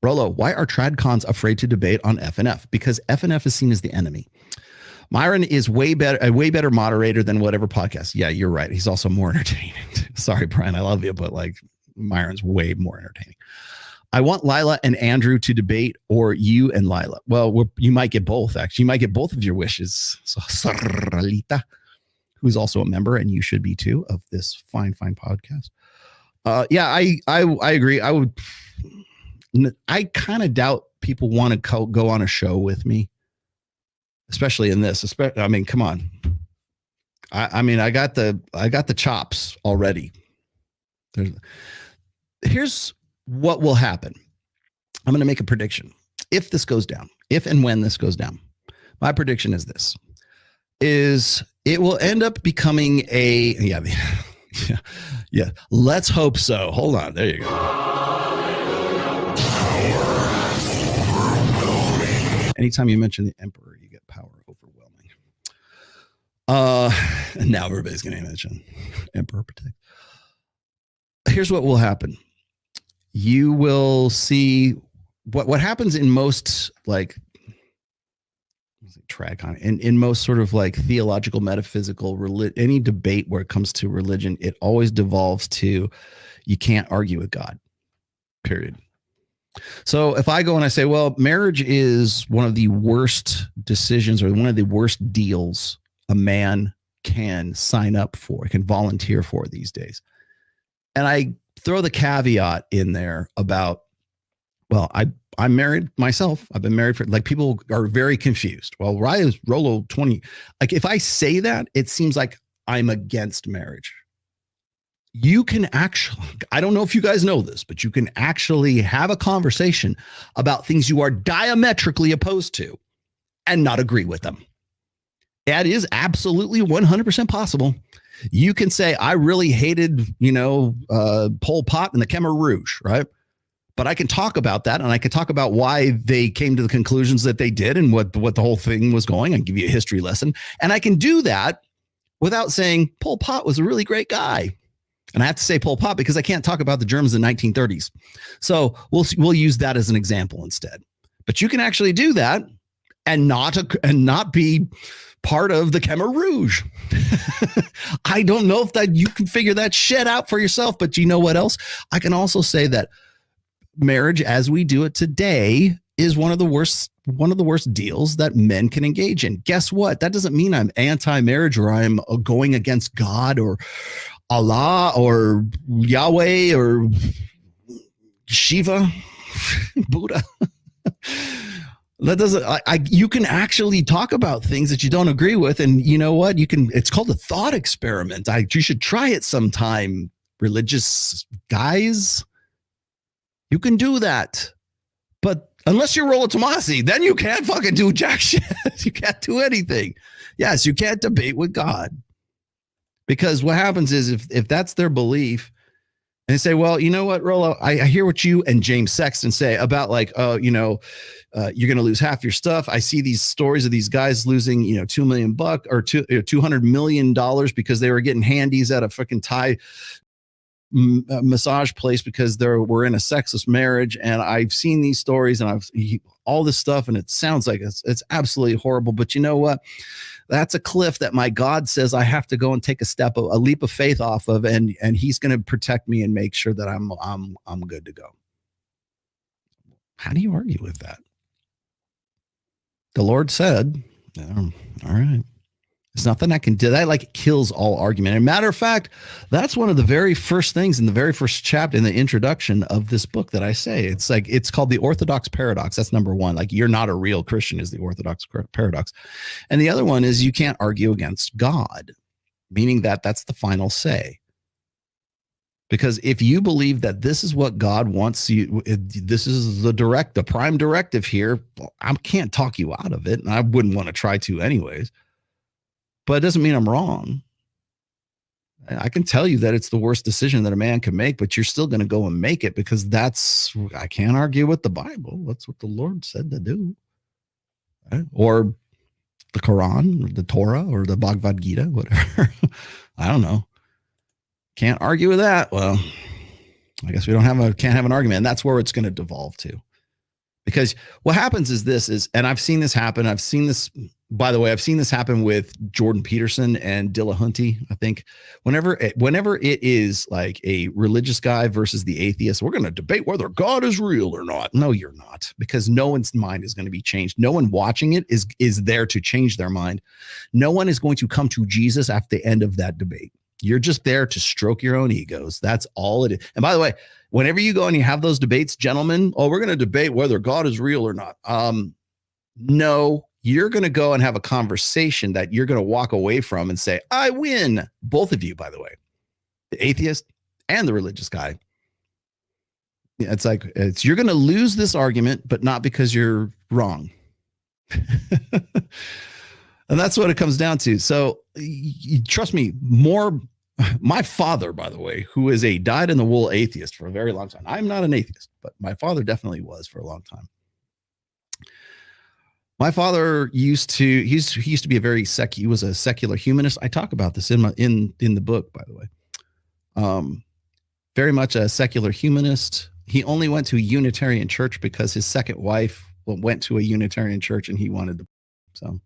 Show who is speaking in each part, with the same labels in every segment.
Speaker 1: Rolo, why are TradCons afraid to debate on FNF? Because FNF is seen as the enemy. Myron is a way better moderator than whatever podcast. Yeah, you're right. He's also more entertaining. Sorry, Brian, I love you, but like Myron's way more entertaining. I want Lila and Andrew to debate, or you and Lila. Well, you might get both, actually. You might get both of your wishes. So, Saralita, who's also a member, and you should be too, of this fine podcast. Yeah, I agree. I kind of doubt people want to go on a show with me, especially in this. I mean, come on. I mean, I got the chops already. Here's what will happen. I'm going to make a prediction. If this goes down, if and when this goes down, my prediction is this: it will end up becoming a yeah. Let's hope so. Hold on. There you go. Anytime you mention the emperor, you get power overwhelming. And now everybody's going to mention emperor protect. Here's what will happen. You will see what happens in most like TradCon, in most sort of like theological, metaphysical, any debate where it comes to religion, it always devolves to you can't argue with God, period. So if I go and I say, well, marriage is one of the worst decisions or one of the worst deals a man can sign up for, can volunteer for these days. And I throw the caveat in there about, well, I'm married myself. I've been married for, like, people are very confused. Well, Rolo 20. Like, if I say that, it seems like I'm against marriage. You can actually, I don't know if you guys know this, but you can actually have a conversation about things you are diametrically opposed to and not agree with them. That is absolutely 100% possible. You can say, I really hated, Pol Pot and the Khmer Rouge, right? But I can talk about that, and I can talk about why they came to the conclusions that they did and what the whole thing was going. I can give you a history lesson. And I can do that without saying Pol Pot was a really great guy. And I have to say Pol Pot because I can't talk about the Germans in the 1930s. So we'll use that as an example instead. But you can actually do that and not be part of the Khmer Rouge. I don't know if that you can figure that shit out for yourself, but you know what else? I can also say that marriage as we do it today is one of the worst deals that men can engage in. Guess what? That doesn't mean I'm anti-marriage or I'm going against God or Allah or Yahweh or Shiva, Buddha. That doesn't, you can actually talk about things that you don't agree with. And you know what? It's called a thought experiment. You should try it sometime, religious guys. You can do that. But unless you're Rollo Tomasi, then you can't fucking do jack shit. You can't do anything. Yes, you can't debate with God. Because what happens is if that's their belief, and they say, well, you know what, Rollo, I hear what you and James Sexton say about like, you're going to lose half your stuff. I see these stories of these guys losing, $2 million or $200 million because they were getting handies at a freaking Thai massage place because we're in a sexless marriage. And I've seen these stories and all this stuff, and it sounds like it's absolutely horrible. But you know what? That's a cliff that my God says I have to go and take a leap of faith off of, and He's going to protect me and make sure that I'm good to go. How do you argue with that? The Lord said, all right. There's nothing I can do. That like kills all argument. And matter of fact, that's one of the very first things in the very first chapter in the introduction of this book that I say. It's called the Orthodox Paradox. That's number one. Like, you're not a real Christian is the Orthodox Paradox. And the other one is you can't argue against God, meaning that's the final say. Because if you believe that this is what God wants you, this is the prime directive here, well, I can't talk you out of it. And I wouldn't want to try to anyways. But it doesn't mean I'm wrong. I can tell you that it's the worst decision that a man can make, but you're still going to go and make it because I can't argue with the Bible. That's what the Lord said to do. Right? Or the Quran, or the Torah, or the Bhagavad Gita, whatever. I don't know. Can't argue with that. Well, I guess we can't have an argument. And that's where it's going to devolve to. Because what happens is this is, and I've seen this happen. I've seen this, by the way, I've seen this happen with Jordan Peterson and Dillahunty. I think whenever it is like a religious guy versus the atheist, we're going to debate whether God is real or not. No, you're not, because no one's mind is going to be changed. No one watching it is there to change their mind. No one is going to come to Jesus at the end of that debate. You're just there to stroke your own egos. That's all it is. And by the way, whenever you go and you have those debates, gentlemen, we're going to debate whether God is real or not. No, you're going to go and have a conversation that you're going to walk away from and say, I win. Both of you, by the way, the atheist and the religious guy. Yeah, you're going to lose this argument, but not because you're wrong. And that's what it comes down to. So trust me, my father, by the way, who is a dyed-in-the-wool atheist for a very long time. I'm not an atheist, but my father definitely was for a long time. My father used to be a very he was a secular humanist. I talk about this in the book, by the way. Very much a secular humanist. He only went to a Unitarian church because his second wife went to a Unitarian church and he wanted to. So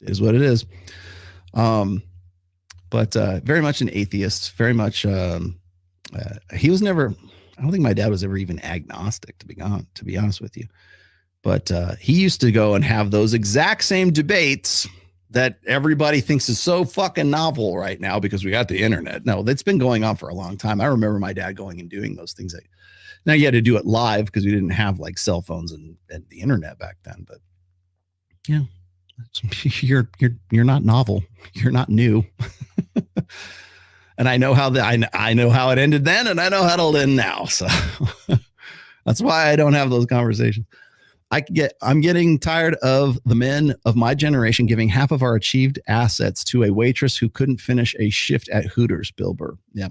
Speaker 1: it is what it is. But very much an atheist, very much, he was never, I don't think my dad was ever even agnostic, to be honest with you. But he used to go and have those exact same debates that everybody thinks is so fucking novel right now because we got the internet. No, that's been going on for a long time. I remember my dad going and doing those things. Now you had to do it live because we didn't have like cell phones and the internet back then. But yeah, you're not novel. You're not new. And I know how I know how it ended then, and I know how it'll end now. So that's why I don't have those conversations. I'm getting tired of the men of my generation giving half of our achieved assets to a waitress who couldn't finish a shift at Hooters. Bill Burr. Yeah.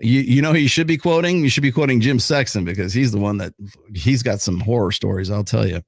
Speaker 1: You know who you should be quoting? You should be quoting Jim Sexton, because he's the one he's got some horror stories, I'll tell you.